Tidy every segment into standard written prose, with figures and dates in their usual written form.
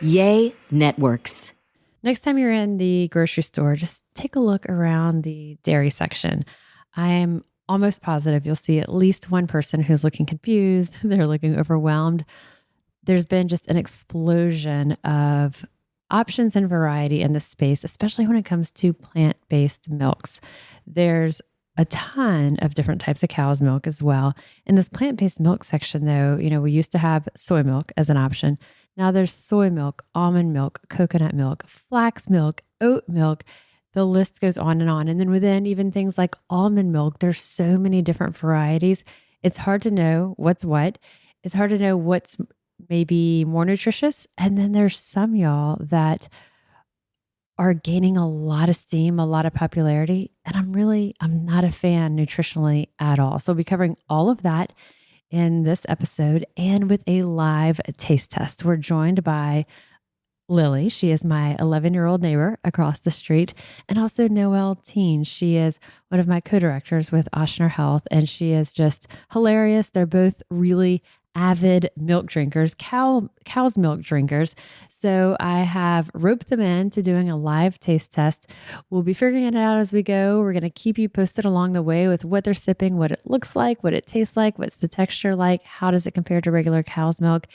Yay Networks. Next time you're in the grocery store, just take a look around the dairy section. I am almost positive you'll see at least one person who's looking confused. They're looking overwhelmed. There's been just an explosion of options and variety in this space, especially when it comes to plant-based milks. There's a ton of different types of cow's milk as well. In this plant-based milk section, though, we used to have soy milk as an option. Now there's soy milk, almond milk, coconut milk, flax milk, oat milk. The list goes on. And then within even things like almond milk, there's so many different varieties. It's hard to know what's what. It's hard to know what's maybe more nutritious. And then there's some, y'all, that are gaining a lot of steam, a lot of popularity. And I'm not a fan nutritionally at all. So we'll be covering all of that in this episode and with a live taste test. We're joined by Lily. She is my 11-year-old neighbor across the street, and also Noel Simmons. She is one of my co-directors with Afficionados Health, and she is just hilarious. They're both really avid milk drinkers, cow's milk drinkers. So I have roped them into doing a live taste test. We'll be figuring it out as we go. We're going to keep you posted along the way with what they're sipping, what it looks like, what it tastes like, what's the texture like, how does it compare to regular cow's milk.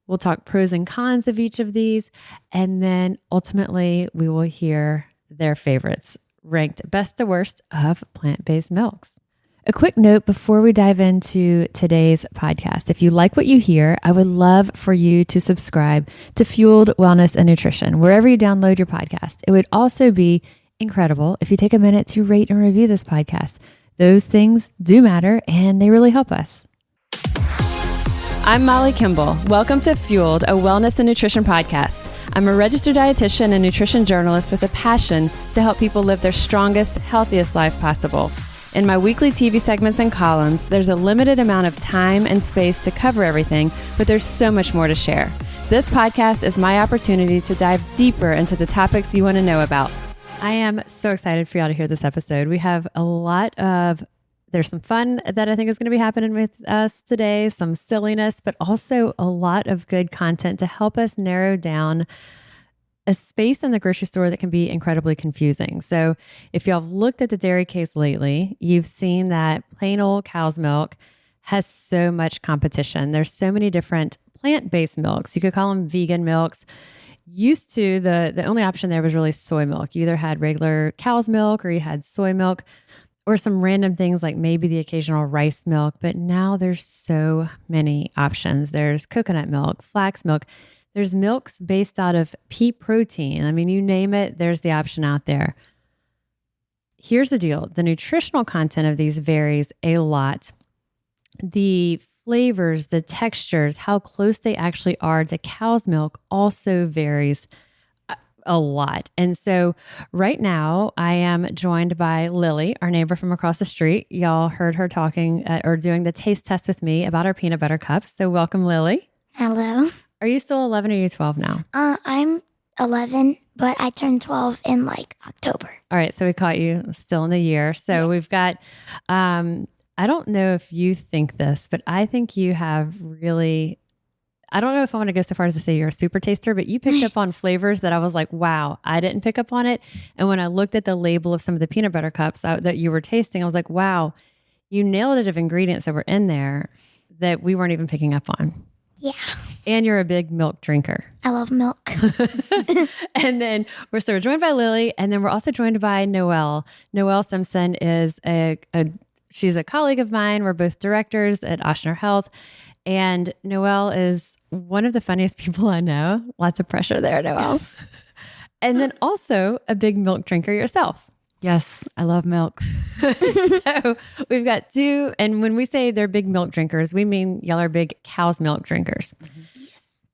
We'll talk pros and cons of each of these. And then ultimately we will hear their favorites ranked best to worst of plant-based milks. A quick note before we dive into today's podcast. If you like what you hear, I would love for you to subscribe to Fueled Wellness and Nutrition, wherever you download your podcast. It would also be incredible if you take a minute to rate and review this podcast. Those things do matter and they really help us. I'm Molly Kimball. Welcome to Fueled, a wellness and nutrition podcast. I'm a registered dietitian and nutrition journalist with a passion to help people live their strongest, healthiest life possible. In my weekly TV segments and columns, there's a limited amount of time and space to cover everything, but there's so much more to share. This podcast is my opportunity to dive deeper into the topics you want to know about. I am so excited for y'all to hear this episode. We have there's some fun that I think is going to be happening with us today, some silliness, but also a lot of good content to help us narrow down a space in the grocery store that can be incredibly confusing. So if y'all have looked at the dairy case lately, you've seen that plain old cow's milk has so much competition. There's so many different plant-based milks. You could call them vegan milks. Used to, the only option there was really soy milk. You either had regular cow's milk or you had soy milk or some random things like maybe the occasional rice milk. But now there's so many options. There's coconut milk, flax milk. There's milks based out of pea protein. I mean, you name it, there's the option out there. Here's the deal. The nutritional content of these varies a lot. The flavors, the textures, how close they actually are to cow's milk also varies a lot. And so right now I am joined by Lily, our neighbor from across the street. Y'all heard her talking or doing the taste test with me about our peanut butter cups. So welcome, Lily. Hello. Are you still 11 or are you 12 now? I'm 11, but I turned 12 in October. All right. So we caught you still in the year. So yes. We've got, I don't know if you think this, but I think you have really, I don't know if I want to go so far as to say you're a super taster, but you picked up on flavors that I was like, wow, I didn't pick up on it. And when I looked at the label of some of the peanut butter cups that you were tasting, I was like, wow, you nailed it of ingredients that were in there that we weren't even picking up on. Yeah. And you're a big milk drinker. I love milk. And then we're joined by Lily, and then we're also joined by Noel. Noel Simmons is she's a colleague of mine. We're both directors at Afficionados Health. And Noel is one of the funniest people I know. Lots of pressure there, Noel. And then also a big milk drinker yourself. Yes, I love milk. So we've got two, and when we say they're big milk drinkers, we mean y'all are big cow's milk drinkers. Mm-hmm. Yes.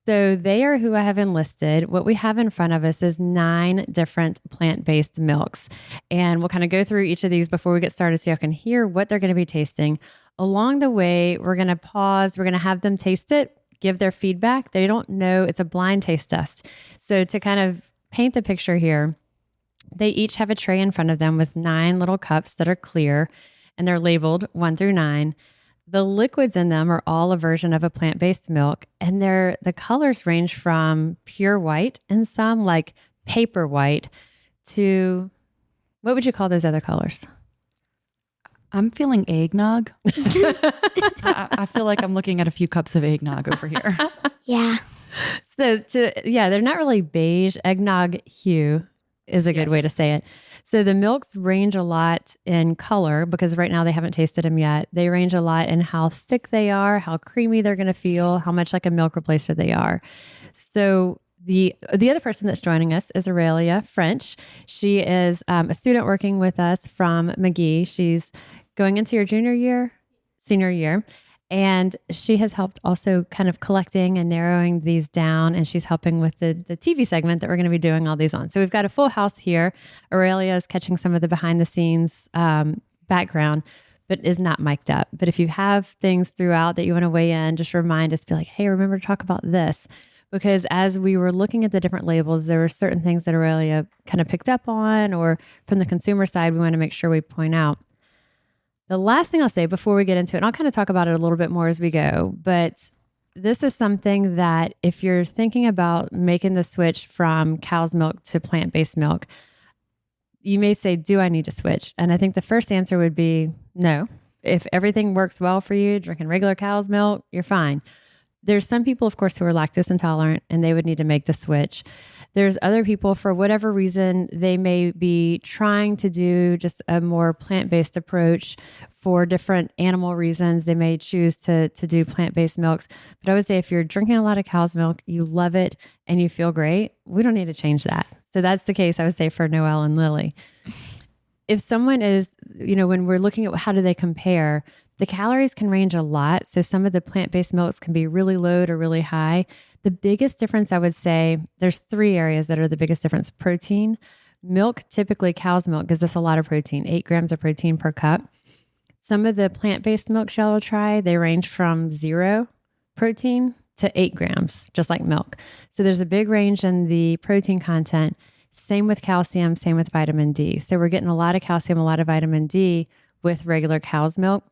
So they are who I have enlisted. What we have in front of us is 9 different plant-based milks. And we'll kind of go through each of these before we get started so y'all can hear what they're going to be tasting. Along the way, we're going to pause. We're going to have them taste it, give their feedback. They don't know. It's a blind taste test. So to kind of paint the picture here, they each have a tray in front of them with 9 little cups that are clear, and they're labeled 1 through 9. The liquids in them are all a version of a plant-based milk, and the colors range from pure white and some like paper white to what would you call those other colors? I'm feeling eggnog. I feel like I'm looking at a few cups of eggnog over here. Yeah. They're not really beige. Eggnog hue is a good way to say it. So the milks range a lot in color because right now they haven't tasted them yet. They range a lot in how thick they are, how creamy they're going to feel, how much like a milk replacer they are. So the other person that's joining us is Aurelia French. She is a student working with us from McGee. She's going into your senior year. And she has helped also kind of collecting and narrowing these down. And she's helping with the TV segment that we're going to be doing all these on. So we've got a full house here. Aurelia is catching some of the behind the scenes background, but is not mic'd up. But if you have things throughout that you want to weigh in, just remind us, be like, hey, remember to talk about this. Because as we were looking at the different labels, there were certain things that Aurelia kind of picked up on, or from the consumer side, we want to make sure we point out. The last thing I'll say before we get into it, and I'll kind of talk about it a little bit more as we go, but this is something that if you're thinking about making the switch from cow's milk to plant-based milk, you may say, do I need to switch? And I think the first answer would be no. If everything works well for you, drinking regular cow's milk, you're fine. There's some people, of course, who are lactose intolerant and they would need to make the switch. There's other people, for whatever reason, they may be trying to do just a more plant-based approach for different animal reasons. They may choose to do plant-based milks. But I would say if you're drinking a lot of cow's milk, you love it, and you feel great, we don't need to change that. So that's the case, I would say, for Noel and Lily. If someone is, when we're looking at how do they compare, the calories can range a lot. So some of the plant-based milks can be really low to really high. The biggest difference, I would say, there's 3 areas that are the biggest difference. Protein. Milk, typically cow's milk, gives us a lot of protein, 8 grams of protein per cup. Some of the plant-based milks y'all will try, they range from 0 protein to 8 grams, just like milk. So there's a big range in the protein content. Same with calcium, same with vitamin D. So we're getting a lot of calcium, a lot of vitamin D with regular cow's milk.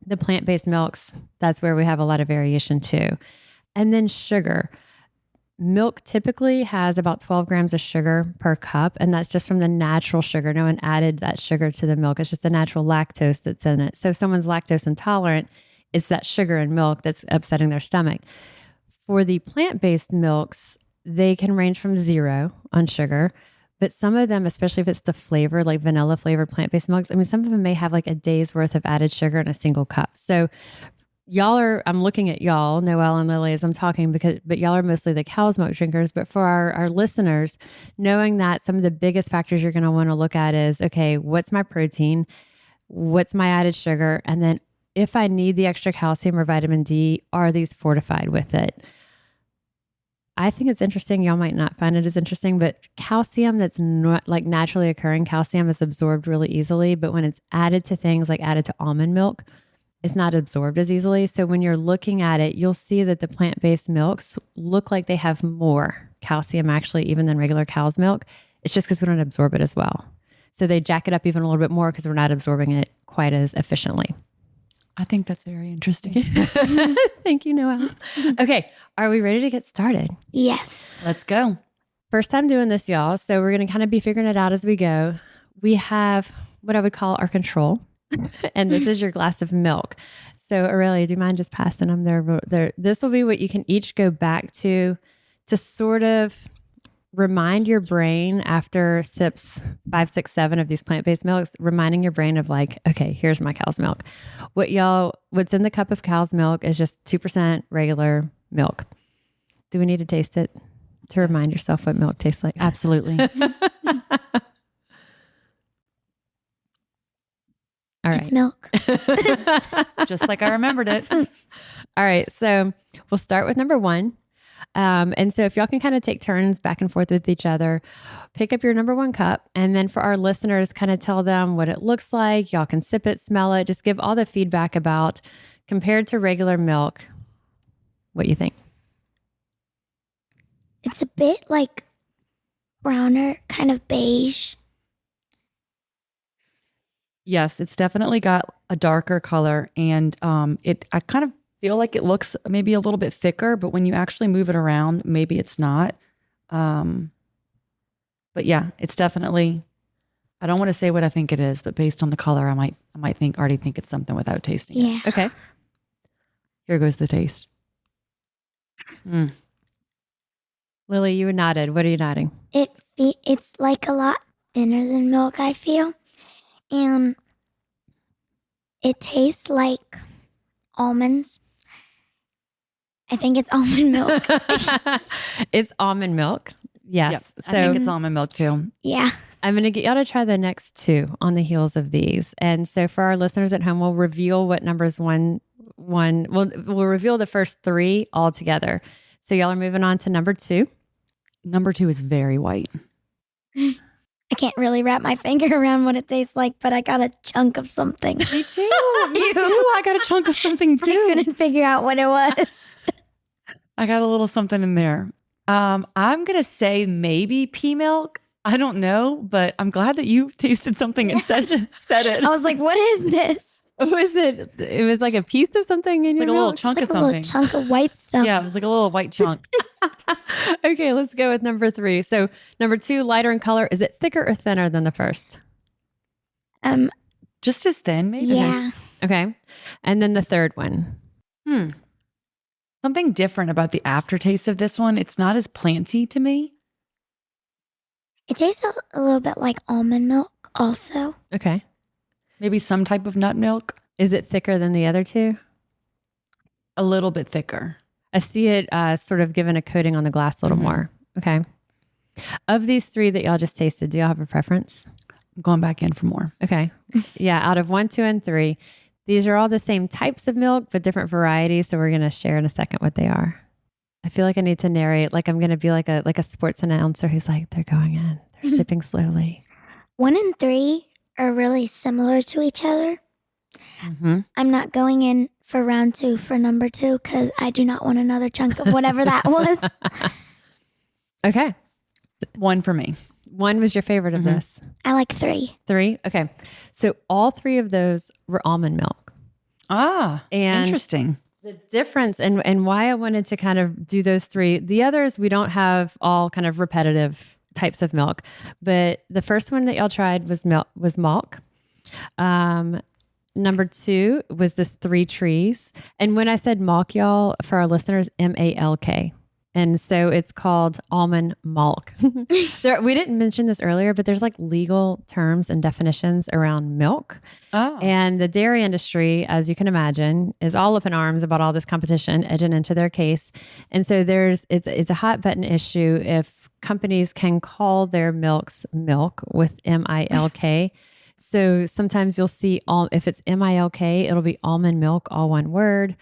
The plant-based milks, that's where we have a lot of variation too. And then sugar. Milk typically has about 12 grams of sugar per cup, and that's just from the natural sugar. No one added that sugar to the milk. It's just the natural lactose that's in it. So if someone's lactose intolerant, it's that sugar in milk that's upsetting their stomach. For the plant-based milks, they can range from 0 on sugar, but some of them, especially if it's the flavor, like vanilla flavored plant-based milks, some of them may have like a day's worth of added sugar in a single cup. So I'm looking at y'all, Noel and Lily, as I'm talking, but y'all are mostly the cow's milk drinkers. But for our listeners, knowing that some of the biggest factors you're going to want to look at is, okay, what's my protein? What's my added sugar? And then if I need the extra calcium or vitamin D, are these fortified with it? I think it's interesting. Y'all might not find it as interesting, but calcium that's not like naturally occurring calcium is absorbed really easily. But when it's added to things like added to almond milk, it's not absorbed as easily. So when you're looking at it, you'll see that the plant-based milks look like they have more calcium actually even than regular cow's milk. It's just because we don't absorb it as well. So they jack it up even a little bit more because we're not absorbing it quite as efficiently. I think that's very interesting. Thank you, Noel. Okay, are we ready to get started? Yes. Let's go. First time doing this, y'all. So we're going to kind of be figuring it out as we go. We have what I would call our control. And this is your glass of milk. So Aurelia, do you mind just passing them there? This will be what you can each go back to sort of remind your brain after sips 5, 6, 7 of these plant-based milks, reminding your brain of like, okay, here's my cow's milk. What's in the cup of cow's milk is just 2% regular milk. Do we need to taste it to remind yourself what milk tastes like? Absolutely. All right. It's milk. Just like I remembered it. All right. So we'll start with number 1. And so if y'all can kind of take turns back and forth with each other, pick up your number 1 cup. And then for our listeners, kind of tell them what it looks like. Y'all can sip it, smell it, just give all the feedback about compared to regular milk, what you think. It's a bit like browner, kind of beige. Yes, it's definitely got a darker color, and I kind of feel like it looks maybe a little bit thicker, but when you actually move it around, maybe it's not. Um, but yeah, it's definitely. I don't want to say what I think it is, but based on the color, I might already think it's something without tasting it. Yeah. Okay. Here goes the taste. Lily, you nodded. What are you nodding? It's like a lot thinner than milk, I feel. And it tastes like almonds. I think it's almond milk. It's almond milk. Yes. Yep, I think it's almond milk too. Yeah. I'm going to get y'all to try the next two on the heels of these. And so for our listeners at home, we'll reveal what numbers we'll reveal the first three all together. So y'all are moving on to number 2. Number 2 is very white. I can't really wrap my finger around what it tastes like, but I got a chunk of something. Me too. I got a chunk of something I too. couldn't figure out what it was. I got a little something in there. I'm going to say maybe pea milk. I don't know, but I'm glad that you tasted something and said it. I was like, what is this? What was it? It was like a piece of something in your Like a little milk? chunk It's of like a something. little chunk of white stuff. Yeah, it was like a little white chunk. Okay, let's go with number 3. So number 2, lighter in color. Is it thicker or thinner than the first? Just as thin, maybe. Yeah. Okay. And then the third one. Something different about the aftertaste of this one. It's not as planty to me. It tastes a little bit like almond milk also. Okay. Maybe some type of nut milk. Is it thicker than the other two? A little bit thicker. I see it sort of given a coating on the glass a little more. Okay. Of these 3 that y'all just tasted, do y'all have a preference? I'm going back in for more. Okay. Yeah. Out of 1, 2, and 3, these are all the same types of milk, but different varieties. So we're going to share in a second what they are. I feel like I need to narrate, like I'm going to be like a sports announcer who's like, they're going in, they're sipping slowly. 1 and 3 are really similar to each other. I'm not going in for round 2 for number 2 because I do not want another chunk of whatever that was. Okay. 1 for me. 1 was your favorite of this. I like 3. 3. Okay. So all 3 of those were almond milk. Ah, And interesting. the difference and why I wanted to kind of do those 3, the others, we don't have all kind of repetitive types of milk, but the first one that y'all tried was malk. Number 2 was this 3 trees. And when I said malk, y'all, for our listeners, MALK. And so it's called almond milk. We didn't mention this earlier, but there's like legal terms and definitions around milk. Oh. And the dairy industry, as you can imagine, is all up in arms about all this competition edging into their case. And so it's a hot button issue if companies can call their milks milk with MILK. So sometimes you'll see if it's MILK, it'll be almond milk, all one word,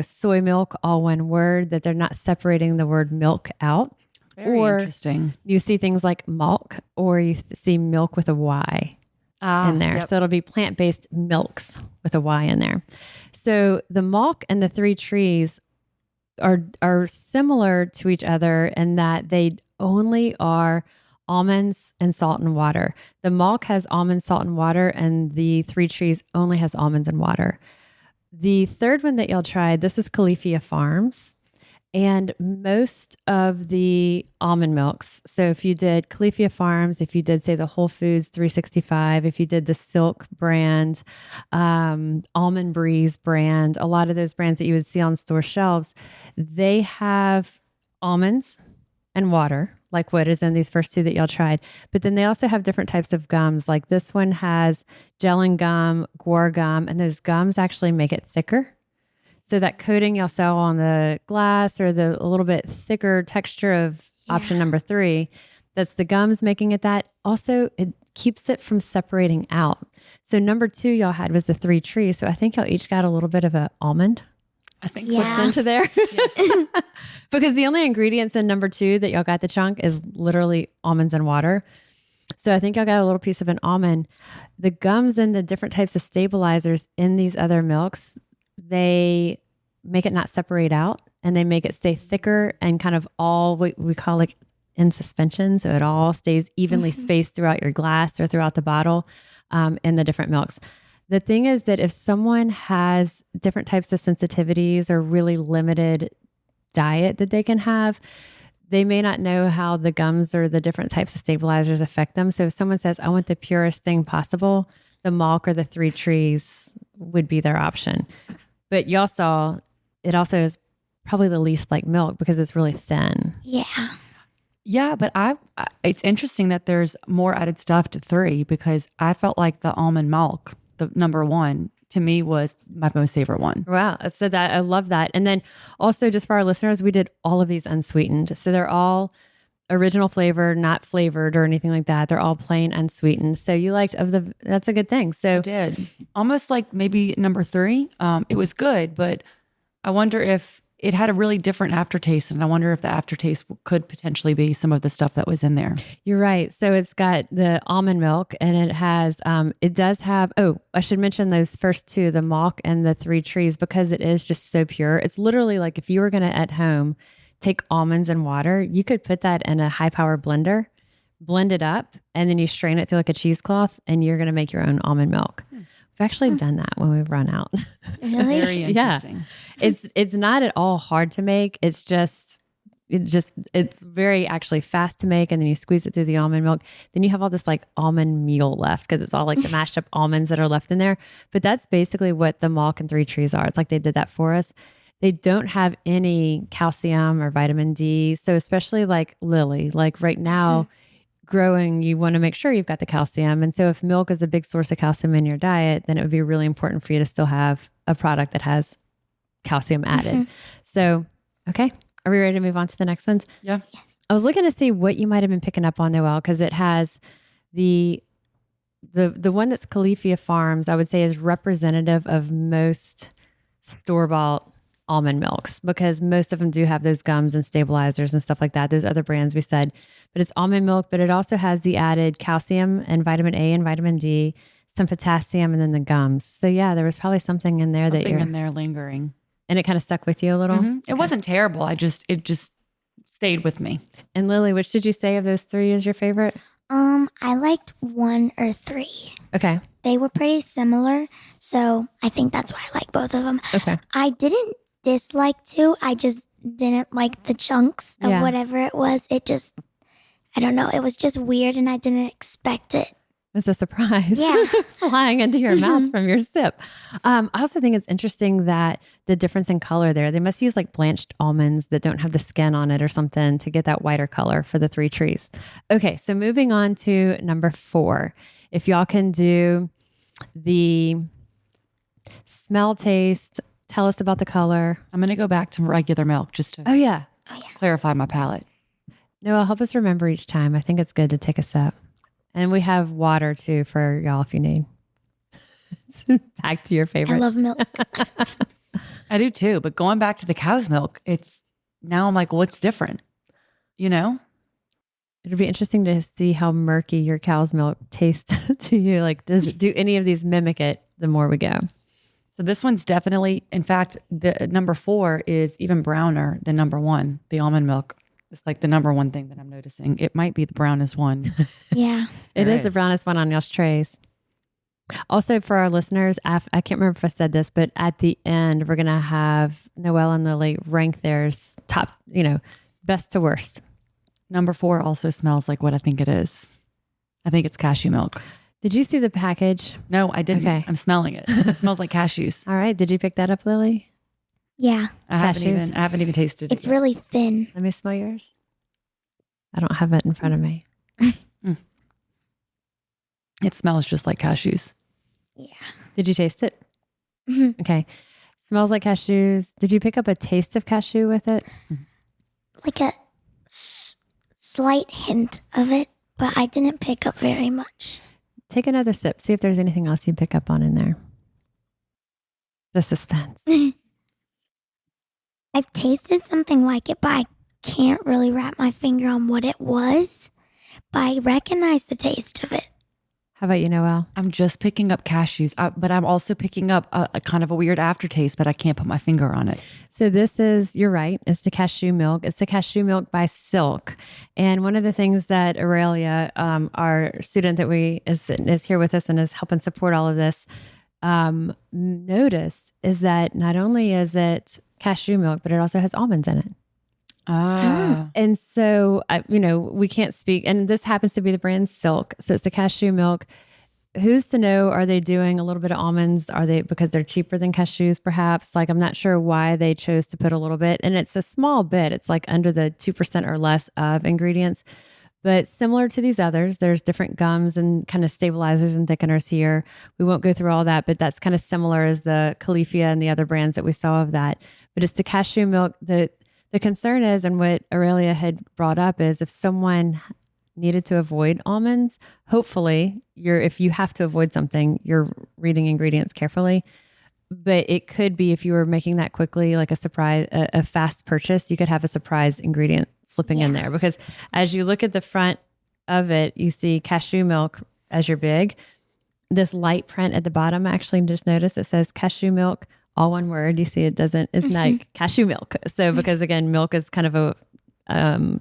soy milk, all one word, that they're not separating the word milk out. Very or interesting. You see things like milk, or you see milk with a Y in there. Yep. So it'll be plant-based milks with a Y in there. So the malk and the 3 trees are similar to each other in that they only are almonds and salt and water. The malk has almonds, salt, and water, and the 3 trees only has almonds and water. The third one that y'all tried, this is Califia Farms. And most of the almond milks, so if you did Califia Farms, if you did, say, the Whole Foods 365, if you did the Silk brand, Almond Breeze brand, a lot of those brands that you would see on store shelves, they have almonds and water, like what is in these first 2 that y'all tried. But then they also have different types of gums. Like this one has gelling gum, guar gum, and those gums actually make it thicker. So that coating y'all saw on the glass, or the a little bit thicker texture of option number 3, that's the gums making it that. Also, it keeps it from separating out. So number 2 y'all had was the 3 trees. So I think y'all each got a little bit of an almond. I think Yeah. so. Into there. Because the only ingredients in number 2 that y'all got the chunk is literally almonds and water. So I think y'all got a little piece of an almond. The gums and the different types of stabilizers in these other milks, they make it not separate out, and they make it stay thicker and kind of all what we call like in suspension. So it all stays evenly spaced throughout your glass or throughout the bottle. in the different milks. The thing is that if someone has different types of sensitivities or really limited diet that they can have, they may not know how the gums or the different types of stabilizers affect them. So if someone says, I want the purest thing possible, the malk or the 3 trees would be their option. But y'all saw it also is probably the least like milk because it's really thin. Yeah. Yeah, but it's interesting that there's more added stuff to 3 because I felt like the almond milk, the number 1, to me was my most favorite one. Wow. So that I love that. And then also just for our listeners, we did all of these unsweetened. So they're all original flavor, not flavored or anything like that. They're all plain unsweetened. So you liked that's a good thing. So I did. Almost like maybe number 3. It was good, but I wonder if it had a really different aftertaste. And I wonder if the aftertaste could potentially be some of the stuff that was in there. You're right. So it's got the almond milk and it has, it does have, I should mention those first 2, the malk and the 3 trees, because it is just so pure. It's literally like if you were going to at home take almonds and water, you could put that in a high power blender, blend it up, and then you strain it through like a cheesecloth and you're going to make your own almond milk. We've actually done that when we've run out. Really? Very interesting. Yeah. It's not at all hard to make. It's very actually fast to make. And then you squeeze it through the almond milk. Then you have all this like almond meal left because it's all like the mashed up almonds that are left in there. But that's basically what the malk and 3 trees are. It's like they did that for us. They don't have any calcium or vitamin D. So especially like Lily, like right now, growing, you want to make sure you've got the calcium. And so if milk is a big source of calcium in your diet, then it would be really important for you to still have a product that has calcium added. So, okay. Are we ready to move on to the next ones? Yeah. I was looking to see what you might have been picking up on, Noel, because it has the one that's Califia Farms, I would say is representative of most store-bought almond milks because most of them do have those gums and stabilizers and stuff like that. Those other brands we said, but it's almond milk, but it also has the added calcium and vitamin A and vitamin D, some potassium, and then the gums. So yeah, there was probably something in there Something in there lingering. And it kind of stuck with you a little. Mm-hmm. It wasn't terrible. It just stayed with me. And Lily, which did you say of those 3 is your favorite? I liked 1 or 3. Okay. They were pretty similar, so I think that's why I like both of them. Okay. I didn't dislike 2. I just didn't like the chunks of whatever it was. It just, I don't know. It was just weird and I didn't expect it. It was a surprise. Yeah. Flying into your mouth from your sip. I also think it's interesting that the difference in color there, they must use like blanched almonds that don't have the skin on it or something to get that whiter color for the 3 trees. Okay. So moving on to number 4, if y'all can do the smell, taste, tell us about the color. I'm going to go back to regular milk just to Oh yeah. clarify my palate. Noel, help us remember each time. I think it's good to take a sip. And we have water too for y'all if you need. Back to your favorite. I love milk. I do too. But going back to the cow's milk, now I'm like, what's different? You know? It'd be interesting to see how murky your cow's milk tastes to you. Like, do any of these mimic it the more we go? So this one's definitely, in fact, the number 4 is even browner than number 1, the almond milk. It's like the number 1 thing that I'm noticing. It might be the brownest one. Yeah. It is the brownest one on y'all's trays. Also, for our listeners, I can't remember if I said this, but at the end, we're going to have Noel and Lily rank theirs top, best to worst. Number 4 also smells like what I think it is. I think it's cashew milk. Did you see the package? No, I didn't. Okay. I'm smelling it. It smells like cashews. All right. Did you pick that up, Lily? Yeah. I haven't even tasted it. It's really thin. Let me smell yours. I don't have it in front of me. It smells just like cashews. Yeah. Did you taste it? Mhm. Okay. Smells like cashews. Did you pick up a taste of cashew with it? Like a slight hint of it, but I didn't pick up very much. Take another sip. See if there's anything else you pick up on in there. The suspense. I've tasted something like it, but I can't really wrap my finger on what it was. But I recognize the taste of it. How about you, Noel? I'm just picking up cashews, but I'm also picking up a kind of a weird aftertaste, but I can't put my finger on it. So this is, you're right, it's the cashew milk. It's the cashew milk by Silk. And one of the things that Aurelia, our student that is here with us and is helping support all of this, noticed is that not only is it cashew milk, but it also has almonds in it. Ah. And so, we can't speak, and this happens to be the brand Silk. So it's the cashew milk. Who's to know? Are they doing a little bit of almonds? Are they, because they're cheaper than cashews, perhaps? Like, I'm not sure why they chose to put a little bit. And it's a small bit. It's like under the 2% or less of ingredients. But similar to these others, there's different gums and kind of stabilizers and thickeners here. We won't go through all that, but that's kind of similar as the Califia and the other brands that we saw of that. But it's the cashew milk that the concern is, and what Aurelia had brought up is, if someone needed to avoid almonds, hopefully if you have to avoid something, you're reading ingredients carefully. But it could be, if you were making that quickly, like a surprise, a fast purchase, you could have a surprise ingredient slipping in there. Because as you look at the front of it, you see cashew milk as your big. This light print at the bottom, actually just notice it says cashew milk, all one word. You see it doesn't, it's like cashew milk. So because again, milk is kind of a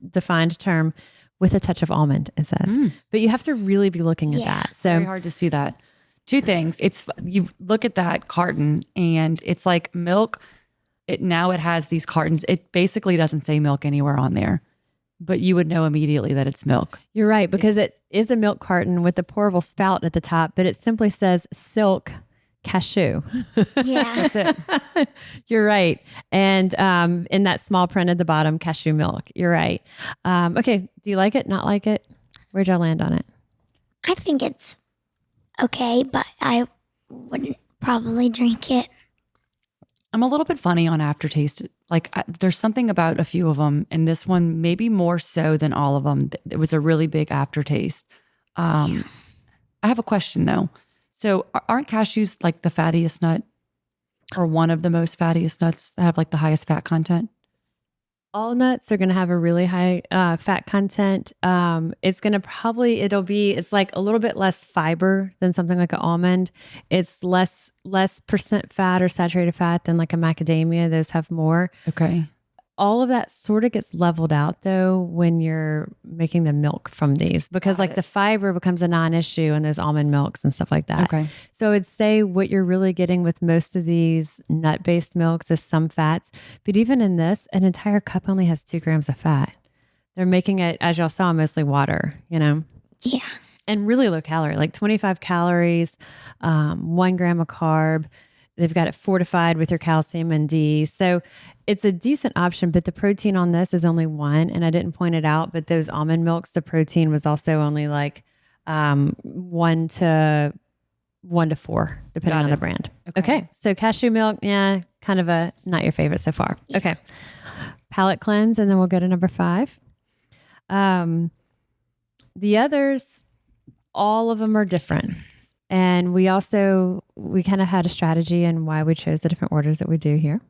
defined term with a touch of almond, it says. But you have to really be looking at that. So very hard to see that. Two things. You look at that carton and it's like milk. Now it has these cartons. It basically doesn't say milk anywhere on there, but you would know immediately that it's milk. You're right, because it is a milk carton with a pourable spout at the top, but it simply says Silk cashew. Yeah. That's it. You're right. And in that small print at the bottom, cashew milk. You're right. Okay. Do you like it? Not like it? Where'd y'all land on it? I think it's okay, but I wouldn't probably drink it. I'm a little bit funny on aftertaste. Like there's something about a few of them, and this one maybe more so than all of them. It was a really big aftertaste. I have a question though. So aren't cashews like the fattiest nut, or one of the most fattiest nuts that have like the highest fat content? All nuts are going to have a really high fat content. It's going to it's like a little bit less fiber than something like an almond. It's less percent fat or saturated fat than like a macadamia. Those have more. Okay. All of that sort of gets leveled out though when you're making the milk from these, because like the fiber becomes a non-issue in those almond milks and stuff like that. Okay. So I'd say what you're really getting with most of these nut-based milks is some fats, but even in this, an entire cup only has 2 grams of fat. They're making it, as y'all saw, mostly water, Yeah. and really low calorie, like 25 calories, 1 gram of carb. They've got it fortified with your calcium and D. So it's a decent option, but the protein on this is only 1. And I didn't point it out, but those almond milks, the protein was also only like 1 to 4, depending on the brand. Okay. So cashew milk, kind of not your favorite so far. Okay. Palate cleanse, and then we'll go to number 5. The others, all of them are different. And we kind of had a strategy in why we chose the different orders that we do here.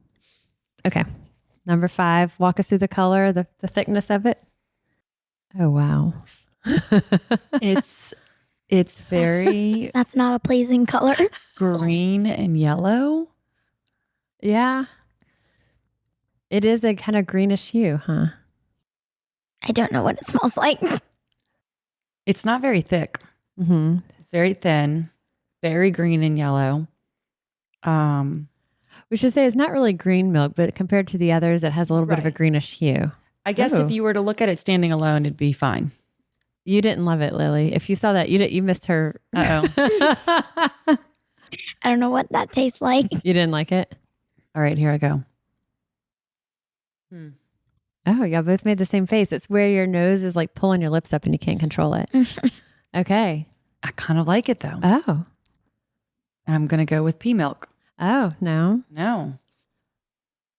Okay. Number 5, walk us through the color, the thickness of it. Oh, wow. It's very That's not a pleasing color. green and yellow. Yeah. It is a kind of greenish hue, huh? I don't know what it smells like. It's not very thick. Mm-hmm. It's very thin, very green and yellow. We should say it's not really green milk, but compared to the others, it has a little bit of a Right. greenish hue. I guess if you were to look at it standing alone, it'd be fine. You didn't love it, Lily. If you saw that, you missed her. Uh-oh. I don't know what that tastes like. You didn't like it? All right, here I go. Oh, y'all both made the same face. It's where your nose is like pulling your lips up and you can't control it. Okay. I kind of like it though. Oh. I'm going to go with pea milk. Oh, no. No.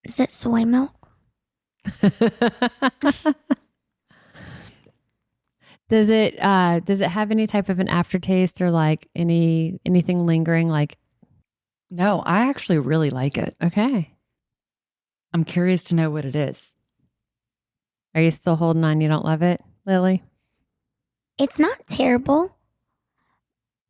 Is it soy milk? Does it have any type of an aftertaste or like anything lingering? Like, No, I actually really like it. okay. I'm curious to know what it is. Are you still holding on? You don't love it, Lily? It's not terrible.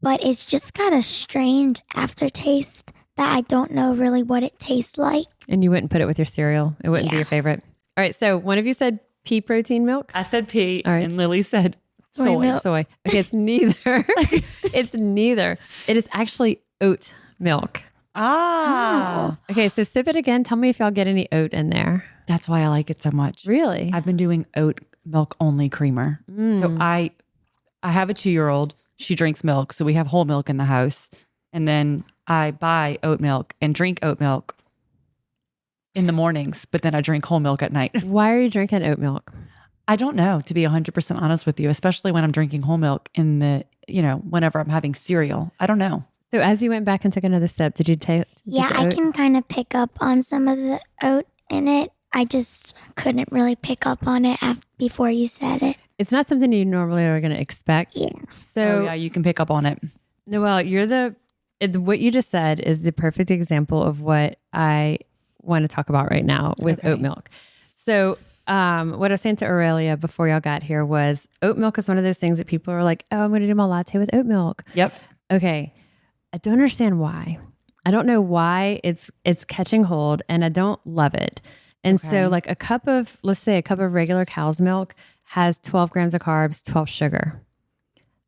but it's just got a strange aftertaste that I don't know really what it tastes like. And you wouldn't put it with your cereal. It wouldn't be your favorite. All right. So one of you said pea protein milk. I said pea, All right. and Lily said soy. milk. Soy. Okay, it's neither. It's neither. It is actually oat milk. Ah, Okay, so sip it again. Tell me if y'all get any oat in there. that's why I like it so much. Really? I've been doing oat milk only creamer. So I have a 2-year-old. She drinks milk, so we have whole milk in the house, and then I buy oat milk and drink oat milk in the mornings, but then I drink whole milk at night. Why are you drinking oat milk? I don't know, to be 100% honest with you, especially when I'm drinking whole milk in the, whenever I'm having cereal. I don't know. So as you went back and took another sip, did you take? Yeah, I can kind of pick up on some of the oat in it. I just couldn't really pick up on it before you said it. It's not something you normally are going to expect. Yeah. So yeah, you can pick up on it. Noel, what you just said is the perfect example of what I want to talk about right now with oat milk. So what I was saying to Aurelia before y'all got here was oat milk is one of those things that people are like, oh, I'm going to do my latte with oat milk. Yep. Okay. I don't understand why. I don't know why it's catching hold, and I don't love it. And so like let's say a cup of regular cow's milk has 12 grams of carbs, 12 sugar.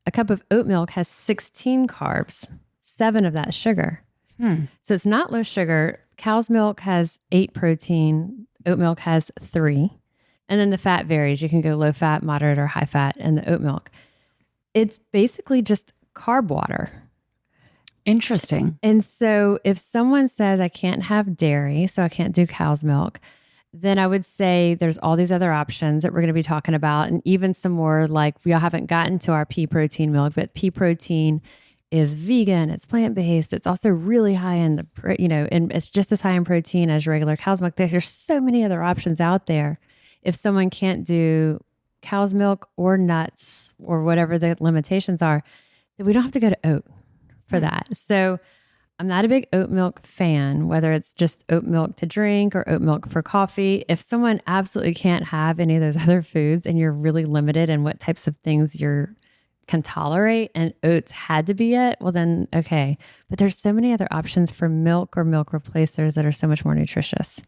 A cup of oat milk has 16 carbs, 7 of that is sugar. So it's not low sugar. Cow's milk has 8 protein. Oat milk has 3. And then the fat varies. You can go low fat, moderate, or high fat in the oat milk. It's basically just carb water. Interesting. And so if someone says I can't have dairy, so I can't do cow's milk, then I would say there's all these other options that we're going to be talking about. And even some more like we all haven't gotten to our pea protein milk, but pea protein is vegan, it's plant-based. It's also really high in and it's just as high in protein as regular cow's milk. There's so many other options out there. If someone can't do cow's milk or nuts or whatever the limitations are, then we don't have to go to oat for that. So I'm not a big oat milk fan, whether it's just oat milk to drink or oat milk for coffee. If someone absolutely can't have any of those other foods and you're really limited in what types of things you can tolerate and oats had to be it, well then, okay. But there's so many other options for milk or milk replacers that are so much more nutritious.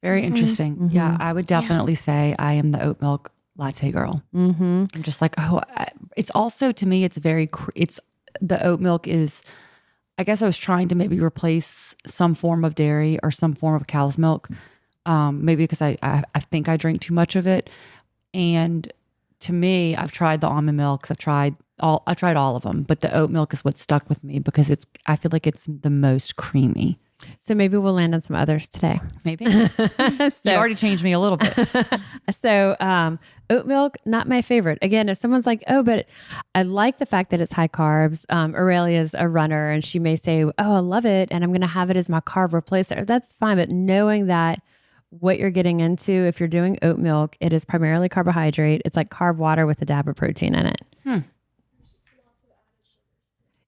Very interesting. Yeah, I would definitely say I am the oat milk latte girl. I'm just like, it's also, to me, it's the oat milk is, I guess I was trying to maybe replace some form of dairy or some form of cow's milk, maybe because I think I drink too much of it. And to me, I've tried the almond milks. I tried all of them, but the oat milk is what stuck with me because I feel like it's the most creamy. So maybe we'll land on some others today. Maybe. You already changed me a little bit. So oat milk, not my favorite. Again, if someone's like, oh, but I like the fact that it's high carbs. Aurelia's a runner and she may say, oh, I love it. And I'm going to have it as my carb replacer. That's fine. But knowing that what you're getting into, if you're doing oat milk, it is primarily carbohydrate. It's like carb water with a dab of protein in it.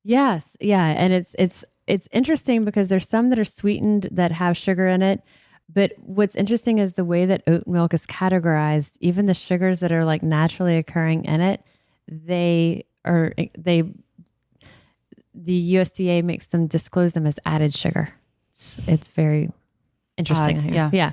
Yes. Yeah. And it's interesting because there's some that are sweetened that have sugar in it. But what's interesting is the way that oat milk is categorized, even the sugars that are like naturally occurring in it, the USDA makes them disclose them as added sugar. It's very interesting. Yeah.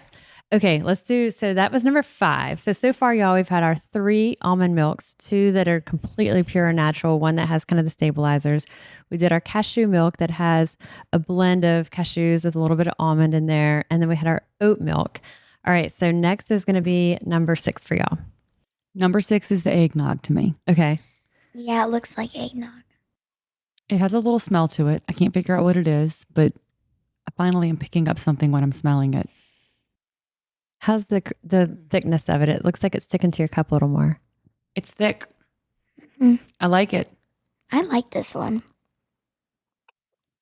Okay, so that was number 5. So far, y'all, we've had our 3 almond milks, 2 that are completely pure and natural, 1 that has kind of the stabilizers. We did our cashew milk that has a blend of cashews with a little bit of almond in there. And then we had our oat milk. All right, so next is going to be number 6 for y'all. Number 6 is the eggnog to me. Okay. Yeah, it looks like eggnog. It has a little smell to it. I can't figure out what it is, but I finally am picking up something when I'm smelling it. How's the thickness of it? It looks like it's sticking to your cup a little more. It's thick. Mm. I like it. I like this one.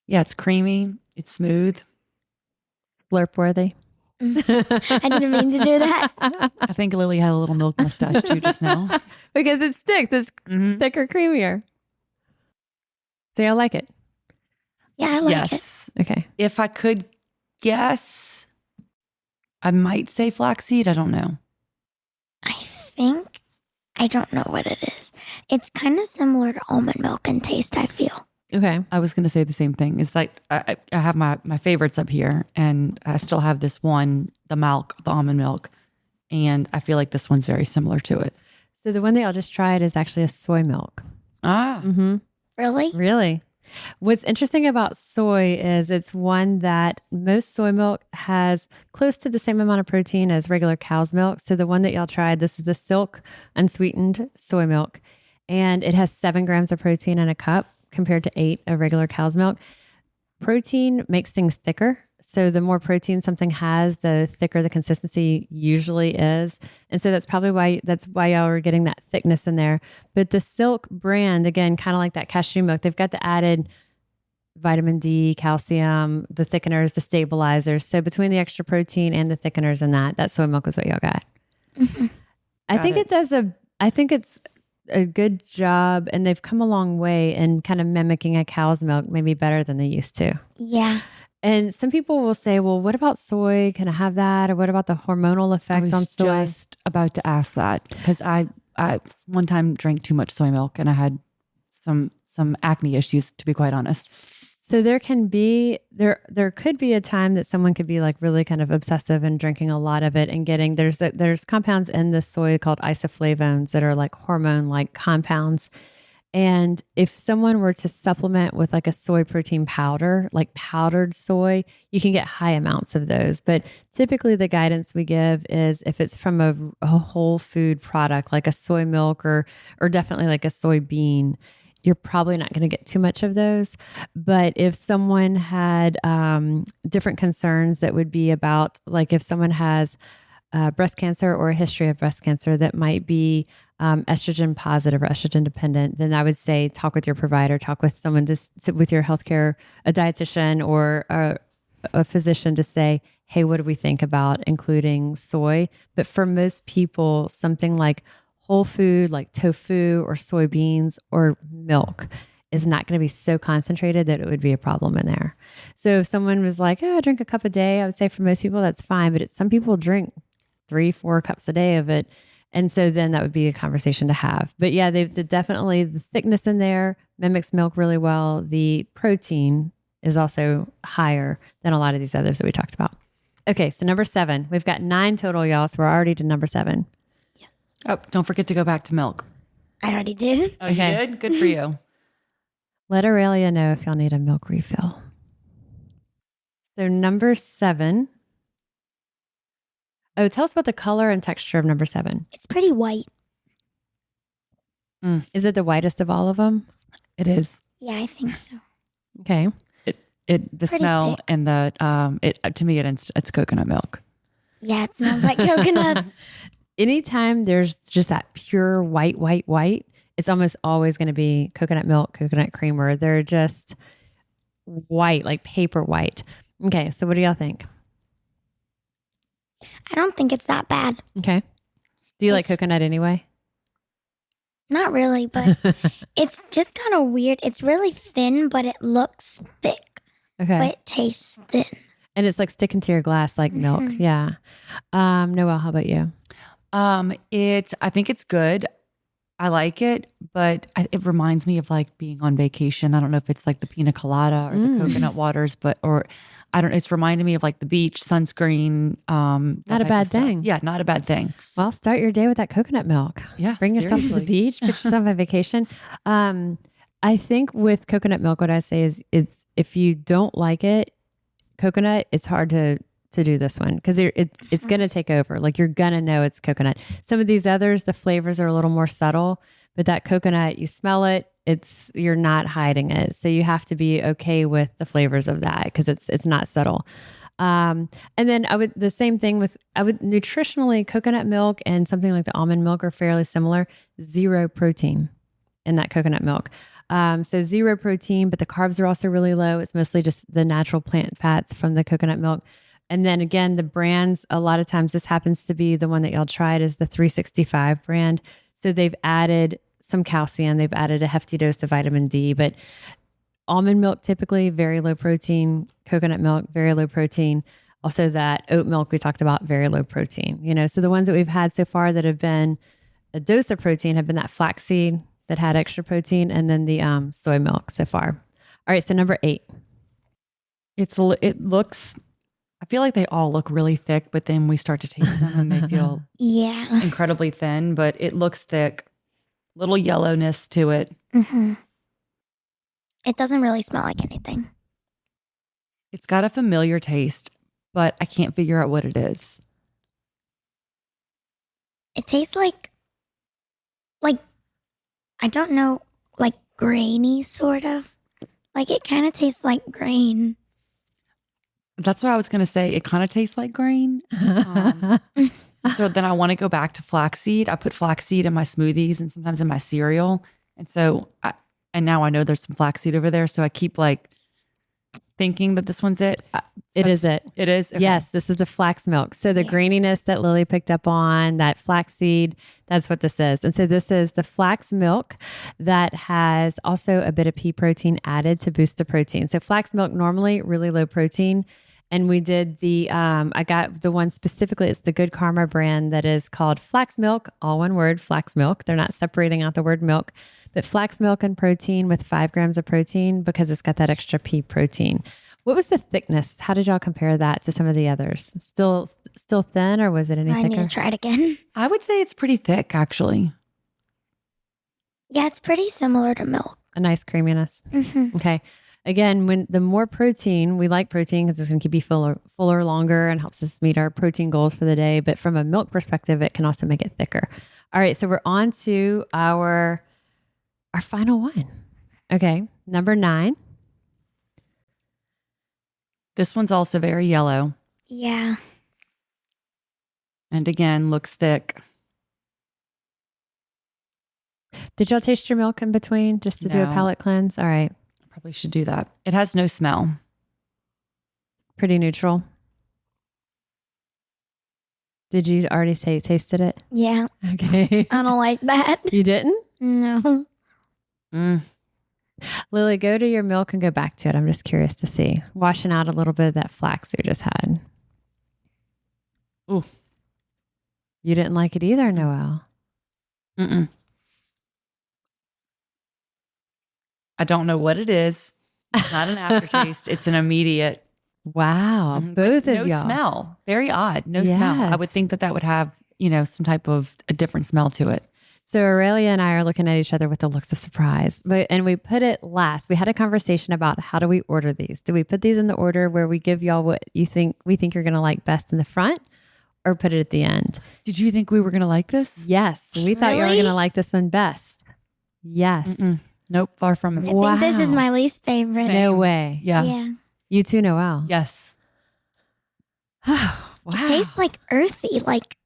Yeah, it's creamy. It's smooth. Slurp worthy. I didn't mean to do that. I think Lily had a little milk mustache too just now. Because it sticks. It's thicker, creamier. So y'all like it? Yeah, I like it. Yes. Okay. If I could guess, I might say flaxseed. I don't know. I don't know what it is. It's kind of similar to almond milk in taste, I feel. Okay. I was going to say the same thing. It's like I have my favorites up here, and I still have this one, the almond milk, and I feel like this one's very similar to it. So the one that y'all just tried is actually a soy milk. Ah, Mm-hmm. Really? Really? What's interesting about soy is it's one that most soy milk has close to the same amount of protein as regular cow's milk. So the one that y'all tried, this is the silk unsweetened soy milk, and it has 7 grams of protein in a cup compared to 8 of regular cow's milk. Protein makes things thicker. So the more protein something has, the thicker the consistency usually is. And so that's probably why y'all are getting that thickness in there. But the Silk brand, again, kind of like that cashew milk, they've got the added vitamin D, calcium, the thickeners, the stabilizers. So between the extra protein and the thickeners in that soy milk is what y'all got. Mm-hmm. I think it's a good job, and they've come a long way in kind of mimicking a cow's milk, maybe better than they used to. Yeah. And some people will say, well, what about soy? Can I have that? Or what about the hormonal effect on soy? I was just about to ask that because I one time drank too much soy milk and I had some acne issues, to be quite honest. So there could be a time that someone could be like really kind of obsessive and drinking a lot of it and getting, there's compounds in the soy called isoflavones that are like hormone-like compounds. And if someone were to supplement with like a soy protein powder, like powdered soy, you can get high amounts of those. But typically the guidance we give is if it's from a whole food product, like a soy milk or definitely like a soybean, you're probably not going to get too much of those. But if someone had different concerns that would be about, like if someone has breast cancer or a history of breast cancer that might be estrogen positive or estrogen dependent, then I would say talk with your provider, talk with someone with your healthcare, a dietitian or a physician to say, hey, what do we think about including soy? But for most people, something like whole food, like tofu or soybeans or milk is not going to be so concentrated that it would be a problem in there. So if someone was like, oh, I drink a cup a day, I would say for most people, that's fine. But some people drink 3-4 cups a day of it. And so then that would be a conversation to have. But yeah, definitely the thickness in there mimics milk really well. The protein is also higher than a lot of these others that we talked about. Okay, so number 7. We've got 9 total, y'all. So we're already to number 7. Yeah. Oh, don't forget to go back to milk. I already did. Oh, okay. You did? Good for you. Let Aurelia know if y'all need a milk refill. So number 7. Oh, tell us about the color and texture of number 7. It's pretty white. Is it the whitest of all of them? It is. Yeah, I think so. Okay. The Pretty smell thick. and to me it's coconut milk. Yeah, it smells like coconuts. Anytime there's just that pure white, it's almost always going to be coconut milk, coconut creamer. They're just white, like paper white. Okay, so what do y'all think? I don't think it's that bad. Okay. Do you like coconut anyway? Not really, but it's just kind of weird. It's really thin, but it looks thick. Okay. But it tastes thin. And it's like sticking to your glass like milk. Yeah. Noel, how about you? I think it's good. I like it, but it reminds me of like being on vacation. I don't know if it's like the pina colada or the coconut waters, it's reminding me of like the beach, sunscreen. Not a bad thing. Yeah, not a bad thing. Well, start your day with that coconut milk. Yeah. Bring yourself to the beach, put yourself on vacation. I think with coconut milk, what I say is if you don't like it, coconut, it's hard to do this one because it's going to take over. Like you're going to know it's coconut. Some of these others, the flavors are a little more subtle, but that coconut, you smell it, you're not hiding it. So you have to be okay with the flavors of that because it's not subtle. And then the same thing nutritionally, coconut milk and something like the almond milk are fairly similar. 0 protein in that coconut milk. So 0 protein, but the carbs are also really low. It's mostly just the natural plant fats from the coconut milk. And then again, the brands, a lot of times this happens to be the one that y'all tried is the 365 brand. So they've added some calcium, they've added a hefty dose of vitamin D, but almond milk, typically very low protein, coconut milk, very low protein. Also that oat milk we talked about, very low protein, so the ones that we've had so far that have been a dose of protein have been that flaxseed that had extra protein and then the soy milk so far. All right. So number 8. It looks, I feel like they all look really thick, but then we start to taste them and they feel Yeah. incredibly thin, but it looks thick. Little yellowness to it. Mm-hmm. It doesn't really smell like anything. It's got a familiar taste, but I can't figure out what it is. It tastes like I don't know, like grainy sort of. Like it kind of tastes like grain. That's what I was going to say. It kind of tastes like grain. So then I want to go back to flaxseed. I put flaxseed in my smoothies and sometimes in my cereal. And so, and now I know there's some flaxseed over there. So I keep like thinking that this one's it. It is it. It is? Okay. Yes, this is the flax milk. So the graininess that Lily picked up on, that flaxseed, that's what this is. And so this is the flax milk that has also a bit of pea protein added to boost the protein. So flax milk normally really low protein. And we did I got the one specifically, it's the Good Karma brand that is called flax milk, all one word, flax milk. They're not separating out the word milk, but flax milk and protein with 5 grams of protein because it's got that extra pea protein. What was the thickness? How did y'all compare that to some of the others? Still thin, or was it any I thicker? need to try it again. I would say it's pretty thick, actually. Yeah, it's pretty similar to milk. A nice creaminess. Mm-hmm. Okay. Again, when the more protein, we like protein because it's going to keep you fuller longer and helps us meet our protein goals for the day. But from a milk perspective, it can also make it thicker. All right, so we're on to our final one. Okay, number 9. This one's also very yellow. Yeah. And again, looks thick. Did y'all taste your milk in between just to do a No. palate cleanse? All right. Probably should do that. It has no smell. Pretty neutral. Did you already say tasted it? Yeah. Okay. I don't like that. You didn't? No. Lily, go to your milk and go back to it. I'm just curious to see. Washing out a little bit of that flax you just had. Ooh. You didn't like it either, Noel. Mm-mm. I don't know what it is. It's not an aftertaste. It's an immediate. Wow. Both of no y'all. smell. Very odd. No smell. I would Yes. think that would have, some type of a different smell to it. So Aurelia and I are looking at each other with the looks of surprise. And we put it last. We had a conversation about how do we order these? Do we put these in the order where we give y'all what we think you're going to like best in the front, or put it at the end? Did you think we were going to like this? Yes. We thought you were Really? going to like this one best. Yes. Mm-mm. Nope. Far from it. I think this is Wow. my least favorite. No way. Yeah. Yeah. You too, Noel. Yes. Wow. It tastes like earthy. Like,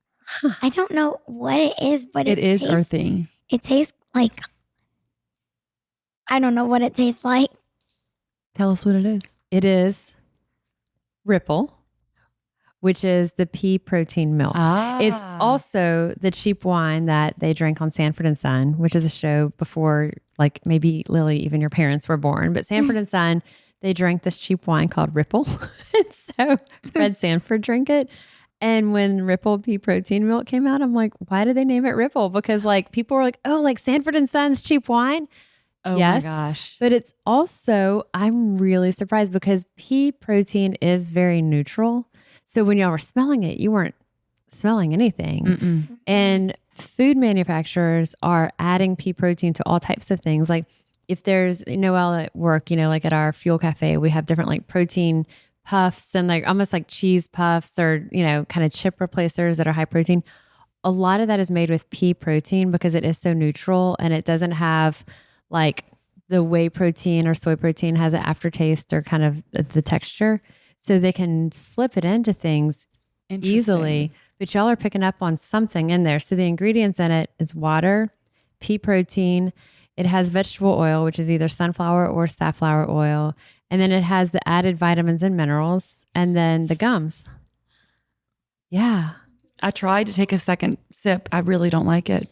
I don't know what it is, but It is tastes, earthy. It tastes like, I don't know what it tastes like. Tell us what it is. It is Ripple, which is the pea protein milk. It's also the cheap wine that they drank on Sanford and Son, which is a show before, like maybe Lily, even your parents were born. But Sanford and Son, they drank this cheap wine called Ripple. And so Fred Sanford drank it. And when Ripple pea protein milk came out, I'm like, why did they name it Ripple? Because like people were like, oh, like Sanford and Son's cheap wine. Oh Yes. my gosh. But it's also, I'm really surprised because pea protein is very neutral. So when y'all were smelling it, you weren't smelling anything. Mm-mm. And food manufacturers are adding pea protein to all types of things. Like if there's Noel at work, like at our Fuel Cafe, we have different like protein puffs and like almost like cheese puffs or, kind of chip replacers that are high protein. A lot of that is made with pea protein because it is so neutral and it doesn't have like the whey protein or soy protein has an aftertaste or kind of the texture. So they can slip it into things easily, but y'all are picking up on something in there. So the ingredients in it is water, pea protein. It has vegetable oil, which is either sunflower or safflower oil. And then it has the added vitamins and minerals and then the gums. Yeah. I tried to take a second sip. I really don't like it.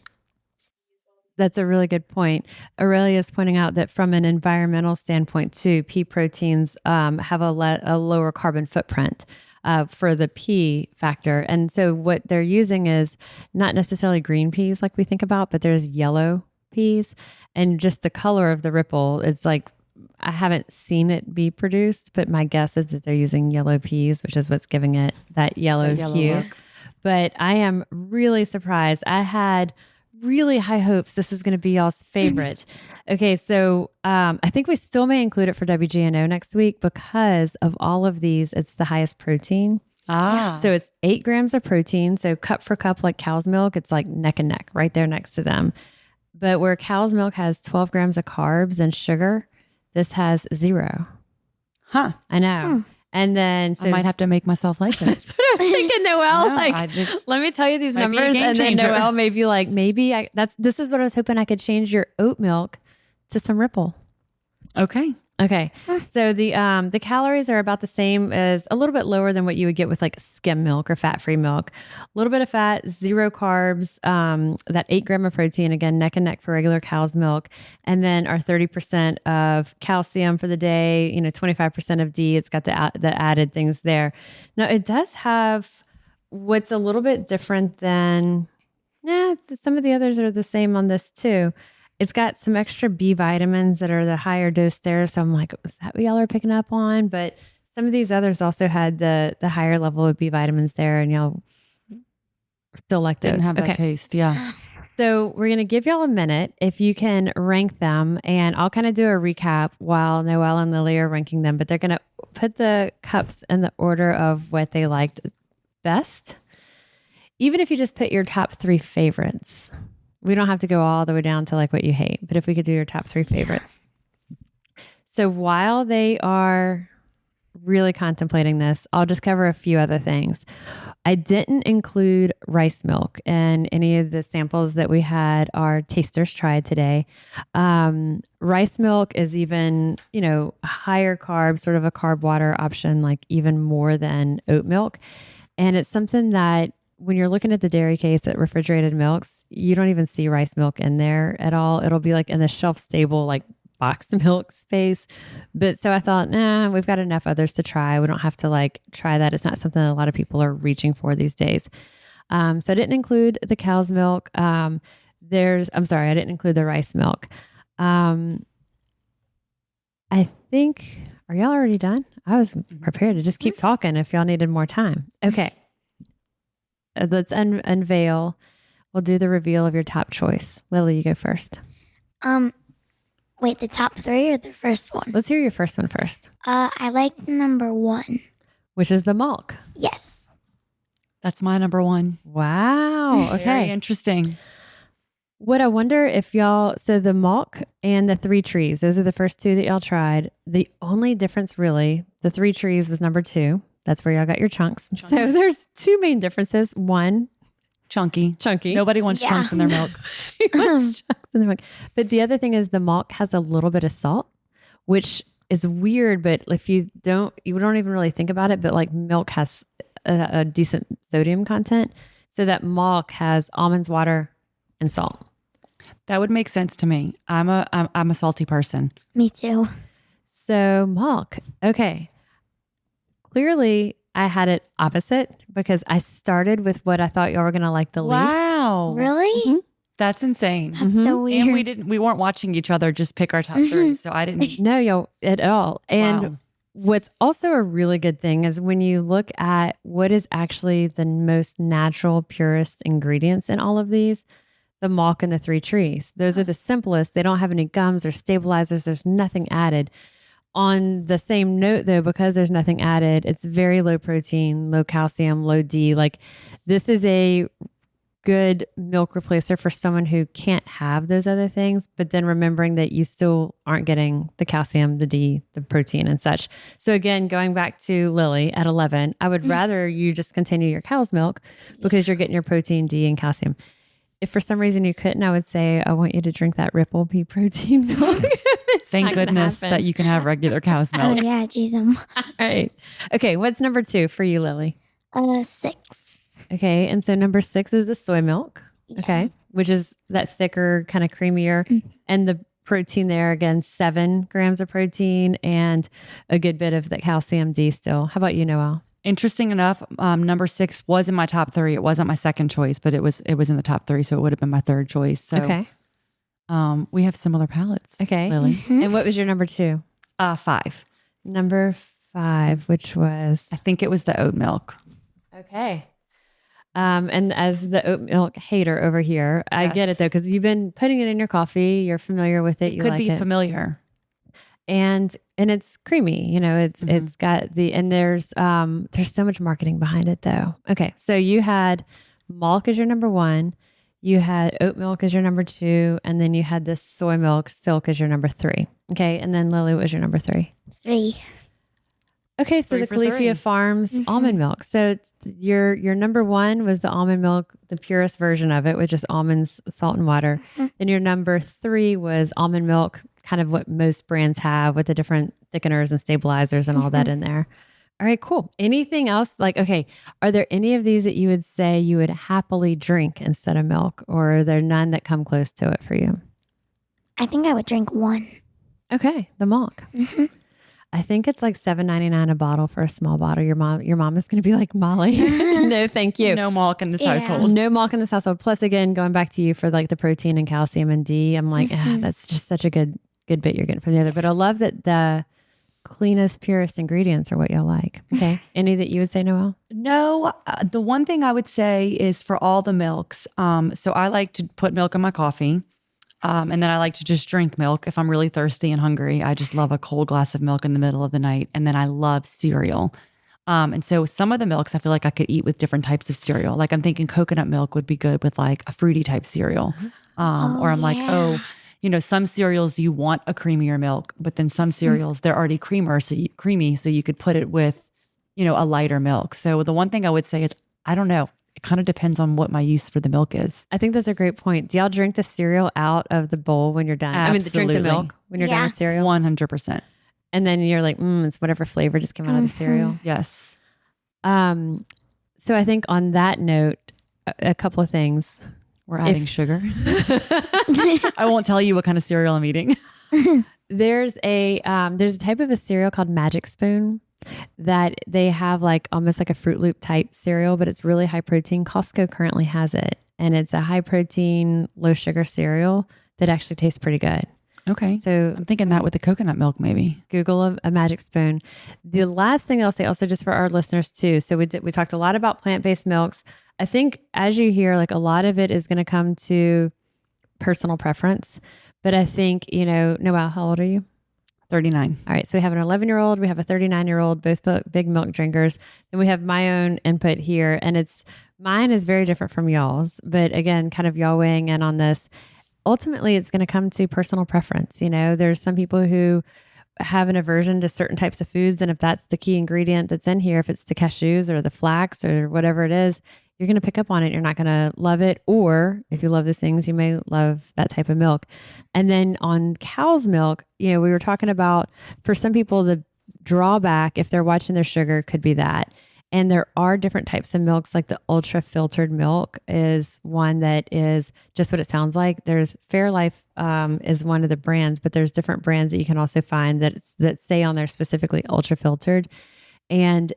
That's a really good point. Aurelia is pointing out that from an environmental standpoint too, pea proteins have a lower carbon footprint for the pea factor. And so what they're using is not necessarily green peas like we think about, but there's yellow peas. And just the color of the Ripple is like I haven't seen it be produced, but my guess is that they're using yellow peas, which is what's giving it that yellow hue. look. But I am really surprised. I had really high hopes this is going to be y'all's favorite. Okay, so I think we still may include it for WGNO next week because of all of these, it's the highest protein. So it's 8 grams of protein. So cup for cup, like cow's milk, it's like neck and neck right there next to them. But where cow's milk has 12 grams of carbs and sugar, this has 0. Huh. I know. And then I might have to make myself like this. That's what I was thinking, Noel. No, let me tell you these might be a numbers, game and then changer. Noel may be like, this is what I was hoping I could change your oat milk to some Ripple. Okay. Okay. So the calories are about the same as a little bit lower than what you would get with like skim milk or fat-free milk. A little bit of fat, 0 carbs, that 8 gram of protein, again, neck and neck for regular cow's milk. And then our 30% of calcium for the day, 25% of D. It's got the added things there. Now it does have what's a little bit different than, some of the others are the same on this too. It's got some extra B vitamins that are the higher dose there. So I'm like, is that what y'all are picking up on? But some of these others also had the higher level of B vitamins there, and y'all still like those. Didn't have that taste. Yeah. So we're going to give y'all a minute if you can rank them, and I'll kind of do a recap while Noelle and Lily are ranking them, but they're going to put the cups in the order of what they liked best. Even if you just put your top 3 favorites. We don't have to go all the way down to like what you hate, but if we could do your top 3 favorites. So while they are really contemplating this, I'll just cover a few other things. I didn't include rice milk in any of the samples that we had our tasters tried today. Rice milk is even, higher carb, sort of a carb water option, like even more than oat milk. And it's something that when you're looking at the dairy case at refrigerated milks, you don't even see rice milk in there at all. It'll be like in the shelf stable, like boxed milk space. But so I thought, we've got enough others to try. We don't have to like try that. It's not something that a lot of people are reaching for these days. So I didn't include the cow's milk. I didn't include the rice milk. I think, are y'all already done? I was prepared to just keep talking if y'all needed more time. Okay. Let's unveil. We'll do the reveal of your top choice. Lily, you go first. Wait, the top 3 or the first one? Let's hear your first one first. I like number 1. Which is the milk. Yes. That's my number 1. Wow. Okay. Very interesting. What I wonder if y'all, so the milk and the 3 trees, those are the first 2 that y'all tried. The only difference really, the 3 trees was number 2. That's where y'all got your chunks. So there's 2 main differences. One, chunky. Nobody wants chunks in their milk. wants chunks in their milk. But the other thing is the milk has a little bit of salt, which is weird. But if you don't even really think about it. But like milk has a decent sodium content, so that milk has almonds, water, and salt. That would make sense to me. I'm a salty person. Me too. So milk. Okay. Clearly, I had it opposite because I started with what I thought y'all were going to like the least. Wow. Really? Mhm. That's insane. That's so weird. And we weren't watching each other just pick our top 3. So I didn't. No, y'all at all. And Wow. what's also a really good thing is when you look at what is actually the most natural, purest ingredients in all of these, the milk and the 3 trees. Those are the simplest. They don't have any gums or stabilizers. There's nothing added. On the same note, though, because there's nothing added, it's very low protein, low calcium, low D. Like this is a good milk replacer for someone who can't have those other things, but then remembering that you still aren't getting the calcium, the D, the protein and such. So again, going back to Lily at 11, I would rather you just continue your cow's milk because you're getting your protein, D, and calcium. If for some reason you couldn't, I would say, I want you to drink that Ripple pea protein milk. Thank goodness that you can have regular cow's Oh milk. yeah, geez. All right. Okay. What's number 2 for you, Lily? 6. Okay. And so number 6 is the soy milk. Yes. Okay. Which is that thicker, kind of creamier. And the protein there, again, 7 grams of protein and a good bit of the calcium D still. How about you, Noel? Interesting enough, number 6 was in my top 3. It wasn't my second choice, but it was in the top 3, so it would have been my third choice. So, Okay. we have similar palates. Okay. Lily. And what was your number 2? 5. Number 5, which was I think it was the oat milk. okay. And as the oat milk hater over here, I get it though, because you've been putting it in your coffee. You're familiar with it. It You could like be it. familiar. And it's creamy, it's got there's so much marketing behind it though. Okay. So you had milk as your number 1, you had oat milk as your number 2, and then you had this soy milk silk as your number 3. Okay. And then Lily, what was your number 3? 3. Okay. So 3 the for 3. Califia Farms almond milk. So your number 1 was the almond milk, the purest version of it, with just almonds, salt and water. And your number 3 was almond milk, kind of what most brands have with the different thickeners and stabilizers and all that in there. All right, cool. Anything else? Like, okay, are there any of these that you would say you would happily drink instead of milk, or are there none that come close to it for you? I think I would drink 1. Okay, the milk. I think it's like $7.99 a bottle for a small bottle. Your mom is going to be like, Molly, no, thank you. No milk in this Yeah. household. No milk in this household. Plus, again, going back to you for like the protein and calcium and D, I'm like, that's just such a good bit you're getting from the other. But I love that the cleanest, purest ingredients are what y'all like. Okay. Any that you would say, Noel? No, the one thing I would say is for all the milks. So I like to put milk in my coffee. And then I like to just drink milk if I'm really thirsty and hungry. I just love a cold glass of milk in the middle of the night. And then I love cereal. And so some of the milks I feel like I could eat with different types of cereal. Like I'm thinking coconut milk would be good with like a fruity type cereal. Or I'm like, some cereals you want a creamier milk, but then some cereals they're already creamy, so you could put it with, a lighter milk. So the one thing I would say is I don't know. It kind of depends on what my use for the milk is. I think that's a great point. Do y'all drink the cereal out of the bowl when you're done? Absolutely. Drink the milk when you're done with cereal? 100%. And then you're like, it's whatever flavor just came out of the cereal. Yes. So I think on that note, a couple of things. We're adding sugar. I won't tell you what kind of cereal I'm eating. There's a type of a cereal called Magic Spoon that they have like almost like a Fruit Loop type cereal, but it's really high protein. Costco currently has it, and it's a high protein, low sugar cereal that actually tastes pretty good. Okay. So I'm thinking that with the coconut milk, maybe. Google a Magic Spoon. The last thing I'll say also just for our listeners too. So we talked a lot about plant-based milks. I think as you hear, like a lot of it is going to come to personal preference, but I think, Noel, how old are you? 39. All right. So we have an 11-year-old, we have a 39-year-old, both big milk drinkers. Then we have my own input here, and mine is very different from y'all's, but again, kind of y'all weighing in on this. Ultimately, it's going to come to personal preference. There's some people who have an aversion to certain types of foods. And if that's the key ingredient that's in here, if it's the cashews or the flax or whatever it is, you're going to pick up on it. You're not going to love it. Or if you love these things, you may love that type of milk. And then on cow's milk, we were talking about for some people, the drawback, if they're watching their sugar, could be that. And there are different types of milks, like the ultra filtered milk is one that is just what it sounds like. There's Fairlife is one of the brands, but there's different brands that you can also find that say on there specifically ultra filtered, and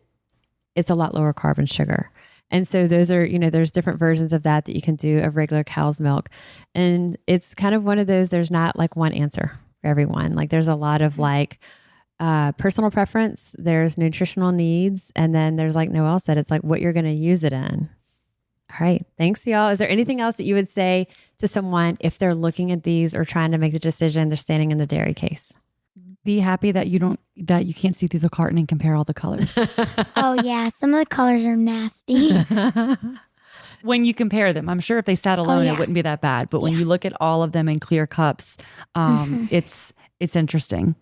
it's a lot lower carb and sugar. And so those are, there's different versions of that you can do of regular cow's milk. And it's kind of one of those, there's not like one answer for everyone. Like there's a lot of like, personal preference, there's nutritional needs, and then there's, like Noel said, it's like what you're going to use it in. All right. Thanks, y'all. Is there anything else that you would say to someone if they're looking at these or trying to make the decision, they're standing in the dairy case? Be happy that you can't see through the carton and compare all the colors. Oh yeah, some of the colors are nasty. When you compare them, I'm sure if they sat alone, it wouldn't be that bad. But when you look at all of them in clear cups, it's interesting.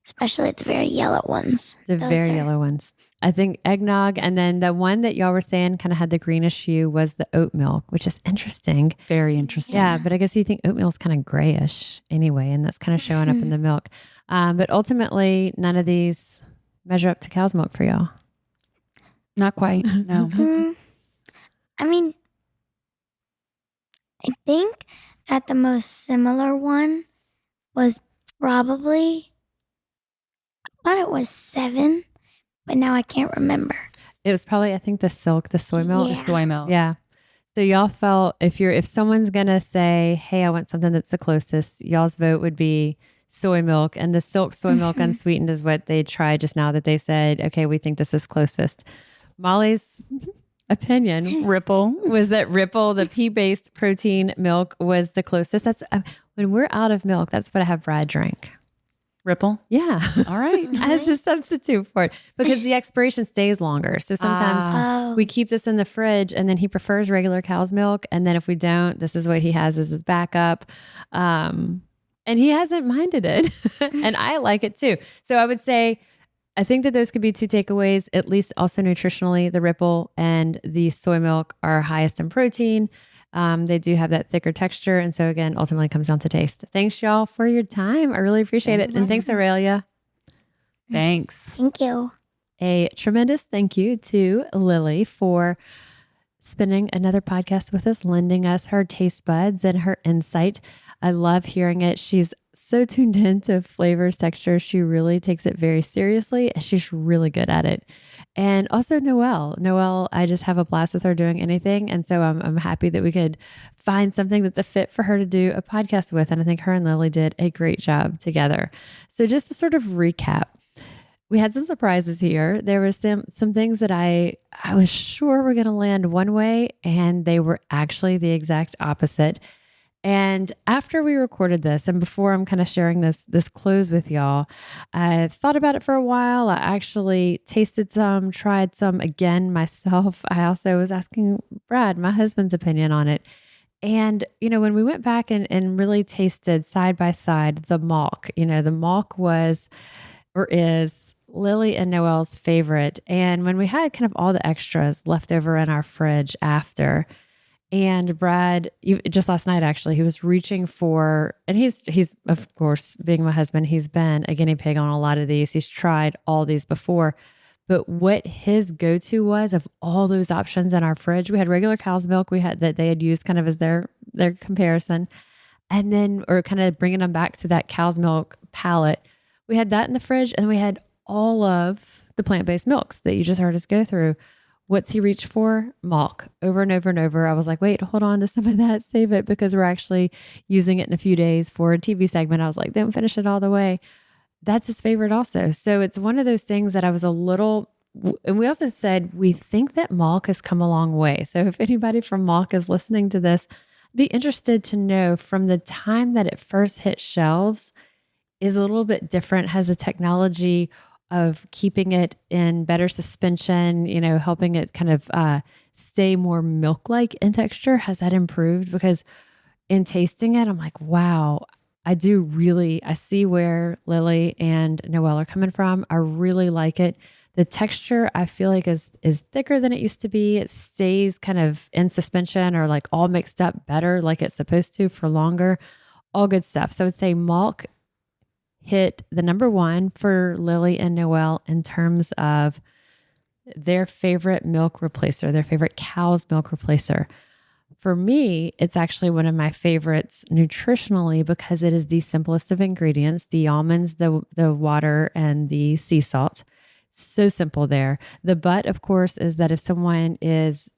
Especially the very yellow ones. Yellow ones. I think eggnog. And then the one that y'all were saying kind of had the greenish hue was the oat milk, which is interesting. Very interesting. Yeah. But I guess you think oatmeal is kind of grayish anyway, and that's kind of showing up in the milk. But ultimately, none of these measure up to cow's milk for y'all. Not quite. No. I mean, I think that the most similar one was probably, I thought it was 7, but now I can't remember. It was probably, I think, the soy milk. Yeah. The soy milk. Yeah. So y'all felt if someone's going to say, hey, I want something that's the closest, y'all's vote would be soy milk, and the silk soy milk unsweetened is what they tried just now that they said, okay, we think this is closest. Molly's opinion Ripple. was that Ripple, the pea-based protein milk, was the closest. That's when we're out of milk, that's what I have Brad drink. Ripple. Yeah. All right. As a substitute for it because the expiration stays longer. So sometimes Oh. we keep this in the fridge and then he prefers regular cow's milk. And then if we don't, this is what he has as his backup. And he hasn't minded it. And I like it too. So I would say, I think that those could be two takeaways, at least also nutritionally. The Ripple and the soy milk are highest in protein. They do have that thicker texture. And so again, ultimately comes down to taste. Thanks y'all for your time. I really appreciate it. And thanks, Aurelia. Thanks. Thank you. A tremendous thank you to Lily for spending another podcast with us, lending us her taste buds and her insight. I love hearing it. She's so tuned into flavors, textures. She really takes it very seriously and she's really good at it. And also Noel, I just have a blast with her doing anything. And so I'm happy that we could find something that's a fit for her to do a podcast with. And I think her and Lily did a great job together. So just to sort of recap, we had some surprises here. There was some things that I was sure were going to land one way and they were actually the exact opposite. And after we recorded this, and before I'm kind of sharing this close with y'all, I thought about it for a while. I actually tasted some, tried some again myself. I also was asking Brad, my husband's opinion on it. And, when we went back and really tasted side by side the malk, the malk was or is Lily and Noel's favorite. And when we had kind of all the extras left over in our fridge after, and Brad, just last night, actually, he was reaching for, and he's of course, being my husband, he's been a guinea pig on a lot of these. He's tried all these before, but what his go-to was of all those options in our fridge, we had regular cow's milk that they had used kind of as their comparison. And then, or kind of bringing them back to that cow's milk palette. We had that in the fridge and we had all of the plant-based milks that you just heard us go through. What's he reached for? Malk over and over and over. I was like, wait, hold on to some of that. Save it because we're actually using it in a few days for a TV segment. I was like, don't finish it all the way. That's his favorite also. So it's one of those things that I was a little, and we also said, we think that Malk has come a long way. So if anybody from Malk is listening to this, I'd be interested to know from the time that it first hit shelves is a little bit different, has a technology of keeping it in better suspension, helping it kind of stay more milk-like in texture. Has that improved? Because in tasting it, I'm like, wow, I see where Lily and Noel are coming from. I really like it. The texture I feel like is thicker than it used to be. It stays kind of in suspension or like all mixed up better like it's supposed to for longer. All good stuff. So I would say Malk hit the number one for Lily and Noel in terms of their favorite milk replacer, their favorite cow's milk replacer. For me, it's actually one of my favorites nutritionally because it is the simplest of ingredients, the almonds, the water, and the sea salt. So simple there. The but, of course, is that if someone is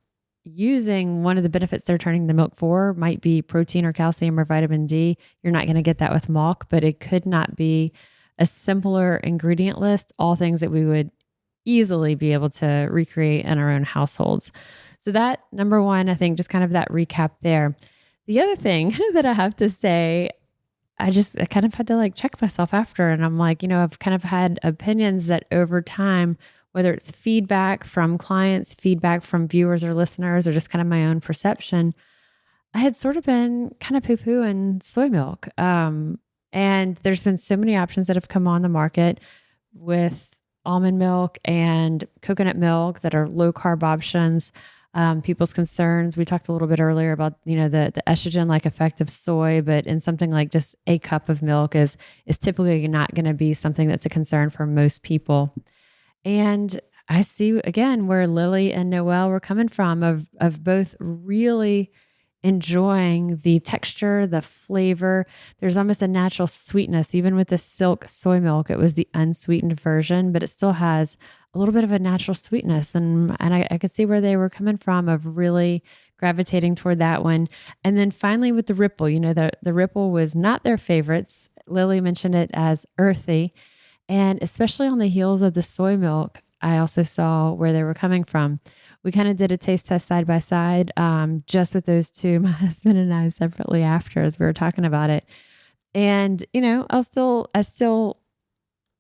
using one of the benefits they're turning the milk for might be protein or calcium or vitamin D. You're not going to get that with Malk, but it could not be a simpler ingredient list, all things that we would easily be able to recreate in our own households. So that number one, I think just kind of that recap there. The other thing that I have to say, I kind of had to check myself after. And I'm like, I've kind of had opinions that over time, whether it's feedback from clients, feedback from viewers or listeners, or just kind of my own perception, I had sort of been kind of poo-pooing soy milk. And there's been so many options that have come on the market with almond milk and coconut milk that are low carb options. People's concerns. We talked a little bit earlier about, the estrogen-like effect of soy, but in something like just a cup of milk is typically not going to be something that's a concern for most people. And I see again where Lily and Noel were coming from of both really enjoying the texture, the flavor. There's almost a natural sweetness, even with the silk soy milk. It was the unsweetened version, but it still has a little bit of a natural sweetness. And I could see where they were coming from of really gravitating toward that one. And then finally with the Ripple, the Ripple was not their favorites. Lily mentioned it as earthy. And especially on the heels of the soy milk, I also saw where they were coming from. We kind of did a taste test side by side, just with those two, my husband and I separately after as we were talking about it. And, I still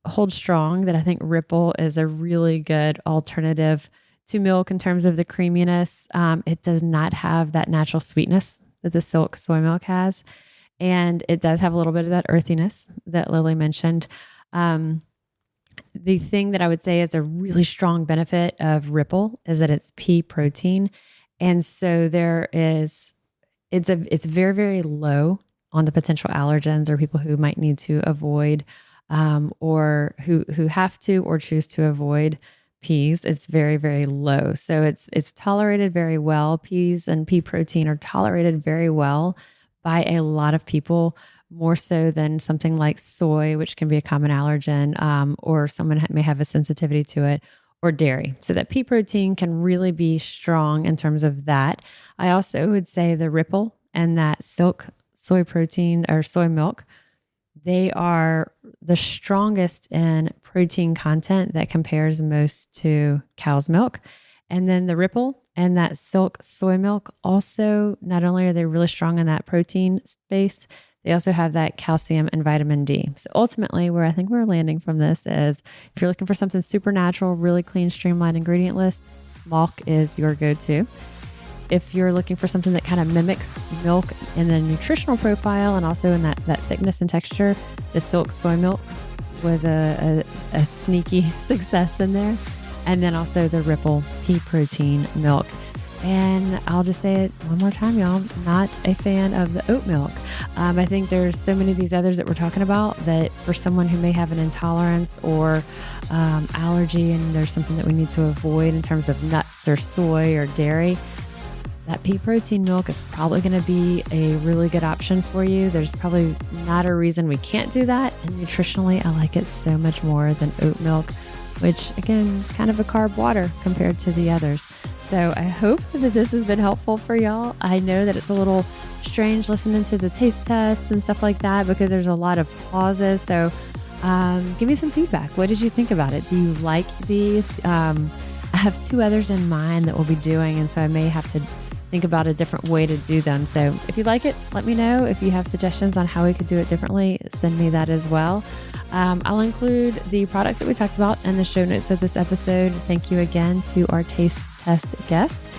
hold strong that I think Ripple is a really good alternative to milk in terms of the creaminess. It does not have that natural sweetness that the Silk soy milk has. And it does have a little bit of that earthiness that Lily mentioned. The thing that I would say is a really strong benefit of Ripple is that it's pea protein. And so it's very, very low on the potential allergens or people who might need to avoid, or who have to or choose to avoid peas. It's very, very low. So it's tolerated very well. Peas and pea protein are tolerated very well by a lot of people, more so than something like soy, which can be a common allergen, or someone may have a sensitivity to it, or dairy. So that pea protein can really be strong in terms of that. I also would say the Ripple and that Silk soy protein or soy milk, they are the strongest in protein content that compares most to cow's milk. And then the Ripple and that Silk soy milk also, not only are they really strong in that protein space, they also have that calcium and vitamin D. So ultimately, where I think we're landing from this is if you're looking for something super natural, really clean, streamlined ingredient list, milk is your go-to. If you're looking for something that kind of mimics milk in the nutritional profile and also in that thickness and texture, the Silk soy milk was a sneaky success in there. And then also the Ripple pea protein milk. And I'll just say it one more time, y'all, not a fan of the oat milk. I think there's so many of these others that we're talking about that for someone who may have an intolerance or allergy, and there's something that we need to avoid in terms of nuts or soy or dairy, that pea protein milk is probably going to be a really good option for you. There's probably not a reason we can't do that. And nutritionally, I like it so much more than oat milk, which again, kind of a carb water compared to the others. So I hope that this has been helpful for y'all. I know that it's a little strange listening to the taste tests and stuff like that because there's a lot of pauses. So give me some feedback. What did you think about it? Do you like these? I have two others in mind that we'll be doing, and so I may have to think about a different way to do them. So if you like it, let me know. If you have suggestions on how we could do it differently, send me that as well. I'll include the products that we talked about in the show notes of this episode. Thank you again to our taste test guest.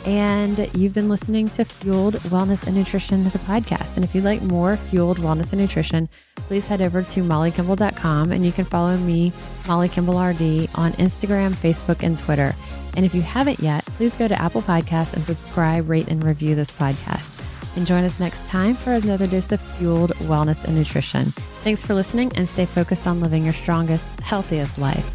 And you've been listening to Fueled Wellness and Nutrition, the podcast. And if you'd like more Fueled Wellness and Nutrition, please head over to mollykimball.com and you can follow me, Molly Kimball RD, on Instagram, Facebook, and Twitter. And if you haven't yet, please go to Apple Podcasts and subscribe, rate, and review this podcast. And join us next time for another dose of Fueled Wellness and Nutrition. Thanks for listening, and stay focused on living your strongest, healthiest life.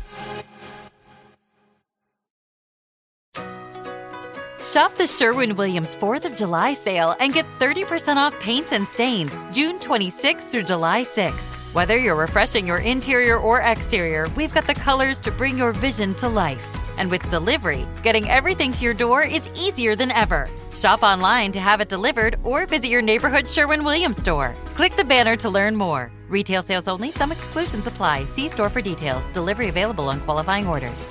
Shop the Sherwin-Williams 4th of July sale and get 30% off paints and stains June 26th through July 6th. Whether you're refreshing your interior or exterior, we've got the colors to bring your vision to life. And with delivery, getting everything to your door is easier than ever. Shop online to have it delivered or visit your neighborhood Sherwin-Williams store. Click the banner to learn more. Retail sales only. Some exclusions apply. See store for details. Delivery available on qualifying orders.